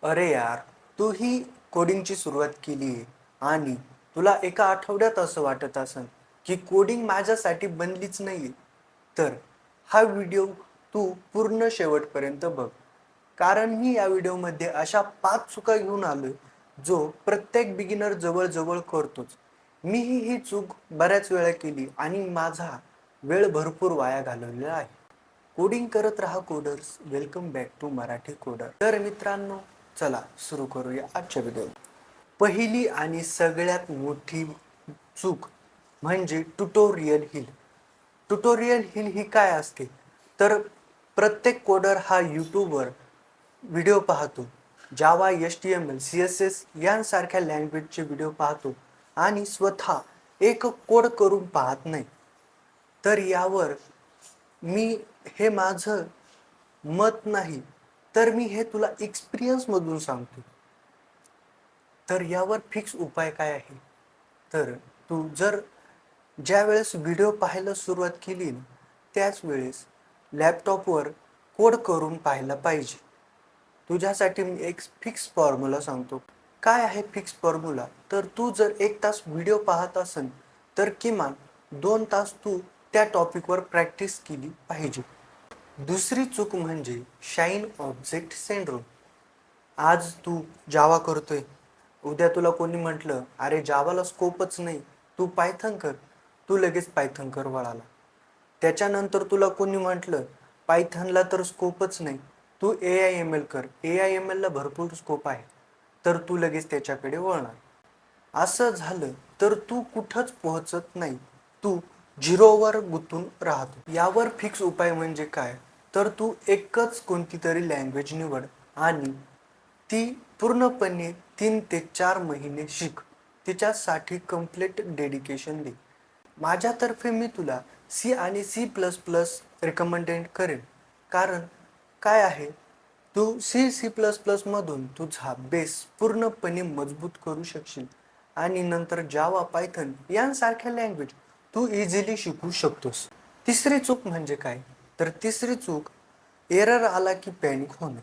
अरे यार, तू ही कोडिंगची सुरुवात केली आहे आणि तुला एका आठवड्यात असं वाटत असेल की कोडिंग माझ्यासाठी बनलीच नाही, तर हा व्हिडिओ तू पूर्ण शेवटपर्यंत बघ. कारण मी या व्हिडिओमध्ये अशा 5 चुका घेऊन आलोय जो प्रत्येक बिगिनर जवळ करतोच. मीही ही चूक बऱ्याच वेळा केली आणि माझा वेळ भरपूर वाया घालवलेला आहे. कोडिंग करत राहा coders. Welcome back to Marathi coder. तर मित्रांनो, चला सुरू करूया आजच्या व्हिडिओ. पहिली आणि सगळ्यात मोठी चूक म्हणजे ट्युटोरियल हिल. ट्युटोरियल हिल ही काय असते, तर प्रत्येक कोडर हा यूट्यूबवर व्हिडिओ पाहतो. जावा, HTML, CSS यांसारख्या लँग्वेजचे व्हिडिओ पाहतो आणि स्वतः एक कोड करून पाहत नाही. तर यावर मी हे माझं मत नाही, तर मी हे तुला एक्सपिरियन्समधून सांगतो. तर यावर फिक्स उपाय काय आहे, तर तू जर ज्या वेळेस व्हिडिओ पाहायला सुरुवात केली ना, त्याच वेळेस लॅपटॉपवर कोड करून पाहायला पाहिजे. तुझ्यासाठी मी एक फिक्स फॉर्म्युला सांगतो. काय आहे फिक्स फॉर्म्युला, तर तू जर 1 तास व्हिडिओ पाहत असेल तर किमान 2 तास तू त्या टॉपिकवर प्रॅक्टिस केली पाहिजे. दुसरी चूक म्हणजे शाईन ऑब्जेक्ट सिंड्रोम. आज तू जावा करतोय, उद्या तुला कोणी म्हटलं अरे जावाला स्कोपच नाही, तू पायथन कर, तू लगेच पायथन वळाला. त्याच्यानंतर तुला कोणी म्हटलं पायथनला तर स्कोपच नाही, तू AIML कर, AIML ला भरपूर स्कोप आहे, तर तू लगेच त्याच्याकडे वळणार. असं झालं तर तू कुठंच पोहोचत नाही, तू झिरोवर गुंतून राहतो. यावर फिक्स उपाय म्हणजे काय, तर तू एकच कोणती तरी लँग्वेज निवड आणि ती पूर्णपणे 3 ते 4 महिने शिक. तिच्यासाठी कम्प्लीट डेडिकेशन दे. माझ्यातर्फे मी तुला C आणि C++ रिकमेंडेड करेन. कारण काय आहे, तू C++ मधून तुझा बेस पूर्णपणे मजबूत करू शकशील आणि नंतर जावा, पायथन यांसारख्या लँग्वेज तू इझिली शिकू शकतोस. तिसरी चूक म्हणजे काय, तर तिसरी चूक एरर आला की पॅनिक होणं.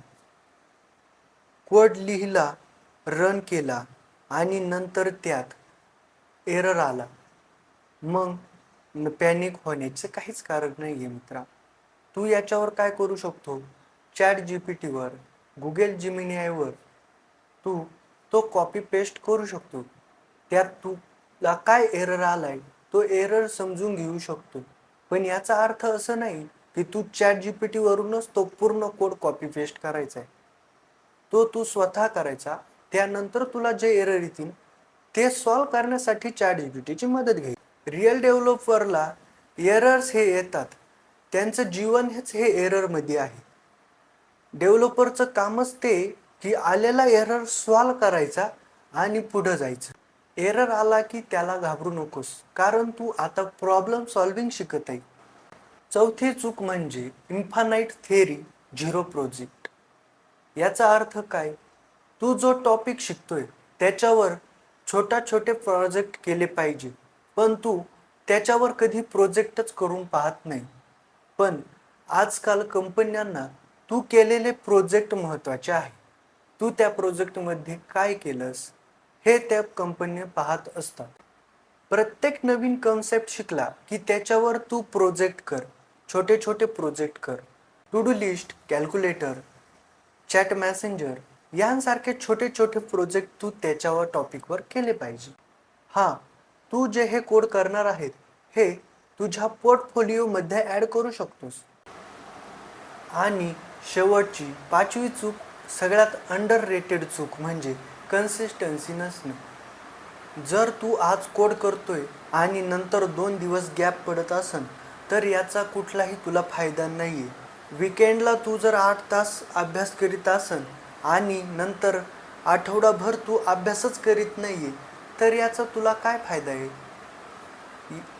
कोड लिहिला, रन केला आणि नंतर त्यात एरर आला, मग पॅनिक होण्याचं काहीच कारण नाही आहे मित्रा. तू याच्यावर काय करू शकतो, ChatGPTवर, गुगल जेमिनीवर तू तो कॉपी पेस्ट करू शकतो. त्यात तुला काय एरर आलाय तो एरर समजून घेऊ शकतो. पण याचा अर्थ असं नाही की तू ChatGPTवरूनच तो पूर्ण कोड कॉपी पेस्ट करायचा आहे. तो तू स्वतः करायचा. त्यानंतर तुला जे एरर येतील ते सॉल्व करण्यासाठी ChatGPTची मदत घे. रिअल डेव्हलपरला एरर्स हे येतात, त्यांचं जीवन हेच हे एररमध्ये आहे. डेव्हलपरचं कामच ते की आलेला एरर सॉल्व करायचा आणि पुढं जायचं. एरर आला की त्याला घाबरू नकोस, कारण तू आता प्रॉब्लेम सॉल्विंग शिकत आहे. चौथी चूक म्हणजे इन्फानाइट थेअरी, झिरो प्रोजेक्ट. याचा अर्थ काय, तू जो टॉपिक शिकतोय त्याच्यावर छोटे प्रोजेक्ट केले पाहिजे, पण तू त्याच्यावर कधी प्रोजेक्टच करून पाहत नाही. पण आजकाल कंपन्यांना तू केलेले प्रोजेक्ट महत्त्वाचे आहे. तू त्या प्रोजेक्टमध्ये काय केलंस हे त्या कंपन्या पाहत असतात. प्रत्येक नवीन कन्सेप्ट शिकला की त्याच्यावर तू प्रोजेक्ट कर, छोटे प्रोजेक्ट कर. To do list, calculator, chat messenger यांसारखे छोटे प्रोजेक्ट तू त्याच्यावर टॉपिकवर केले पाहिजे. हां, तू जे हे कोड करणार आहेत हे तुझ्या पोर्टफोलिओमध्ये ॲड करू शकतोस. आणि शेवटची 5वी चूक, सगळ्यात अंडररेटेड चूक म्हणजे कन्सिस्टन्सी नसणे. जर तू आज कोड करतोय आणि नंतर 2 दिवस गॅप पडत असेल तर याचा कुठलाही तुला फायदा नाही आहे. विकेंडला तू जर 8 तास अभ्यास करीत असेल आणि नंतर आठवडाभर तू अभ्यासच करीत नाही आहे, तर याचा तुला काय फायदा आहे.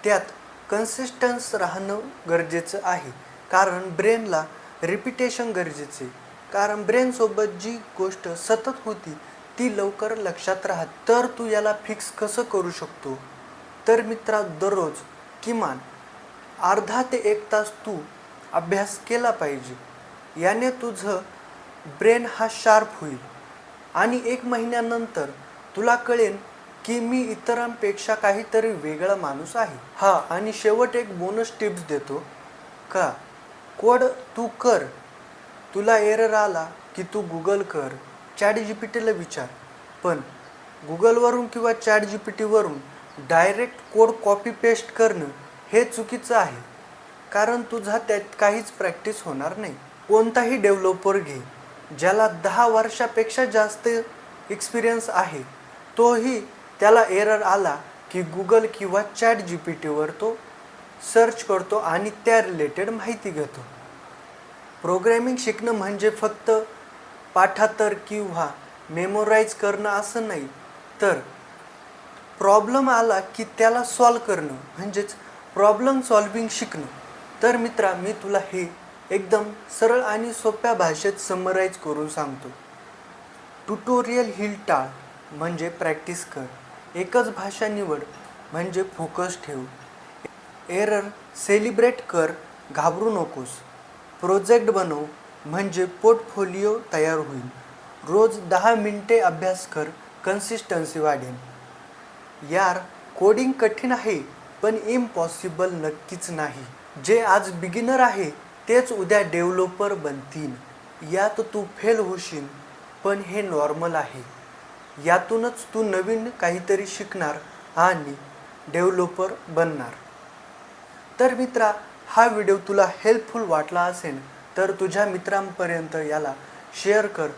त्यात कन्सिस्टन्स राहणं गरजेचं आहे, कारण ब्रेनला रिपिटेशन गरजेचे. कारण ब्रेनसोबत जी गोष्ट सतत होती ती लवकर लक्षात राहत. तर तू याला फिक्स कसं करू शकतो, तर मित्रा, दररोज किमान अर्धा ते 1 तास तू अभ्यास केला पाहिजे. याने तुझं ब्रेन हा शार्प होईल आणि 1 महिन्यानंतर तुला कळेल की मी इतरांपेक्षा काहीतरी वेगळा माणूस आहे. हा, आणि शेवट एक बोनस टिप्स देतो का, कोड तू कर. तुला एरर आला की तू गुगल कर, ChatGPTला विचार. पण गुगलवरून किंवा ChatGPTवरून डायरेक्ट कोड कॉपी पेस्ट करणं हे चुकीचं आहे, कारण तुझा त्यात काहीच प्रॅक्टिस होणार नाही. कोणताही डेव्हलपर घे, ज्याला 10 वर्षापेक्षा जास्त एक्सपिरियन्स आहे, तोही त्याला एरर आला की गुगल किंवा ChatGPTवर तो सर्च करतो आणि त्या रिलेटेड माहिती घेतो. प्रोग्रॅमिंग शिकणं म्हणजे फक्त पाठांतर किंवा मेमोराईज करणं असं नाही, तर प्रॉब्लेम आला की त्याला सॉल्व करणं म्हणजेच प्रॉब्लेम सॉल्विंग शिकणं. तर मित्रा, मी तुला हे एकदम सरळ आणि सोप्या भाषेत समराईज करून सांगतो. ट्युटोरियल ही टाळ म्हणजे प्रॅक्टिस कर. एकच भाषा निवड म्हणजे फोकस ठेव. एरर सेलिब्रेट कर, घाबरू नकोस. प्रोजेक्ट बनव म्हणजे पोर्टफोलिओ तयार होईल. रोज 10 मिनिटे अभ्यास कर, कन्सिस्टन्सी वाढेल. यार, कोडिंग कठीण आहे पण इम्पॉसिबल नक्कीच नाही. जे आज बिगिनर आहे तेच उद्या डेव्हलपर बनतील. यात तू फेल होशील, पण हे नॉर्मल आहे. यातूनच तू नवीन काहीतरी शिकणार आणि डेव्हलपर बनणार. तर मित्रा, हा व्हिडिओ तुला हेल्पफुल वाटला असेल तर तुझ्या मित्रांपर्यंत याला शेअर कर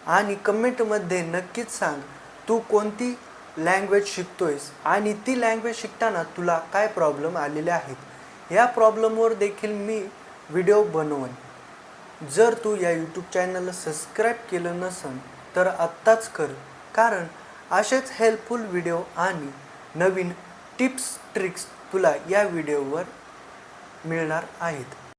आणि कमेंटमध्ये नक्कीच सांग तू कोणती लँग्वेज शिकतोयस आणि ती लँग्वेज शिकताना तुला काय प्रॉब्लेम आलेले आहेत. या प्रॉब्लेमवर देखील मी व्हिडिओ बनवेन. जर तू या यूट्यूब चॅनलला सबस्क्राईब केलं नसेल तर आत्ताच कर, कारण असेच हेल्पफुल व्हिडिओ आणि नवीन टिप्स ट्रिक्स तुला या व्हिडिओवर मिळणार आहेत.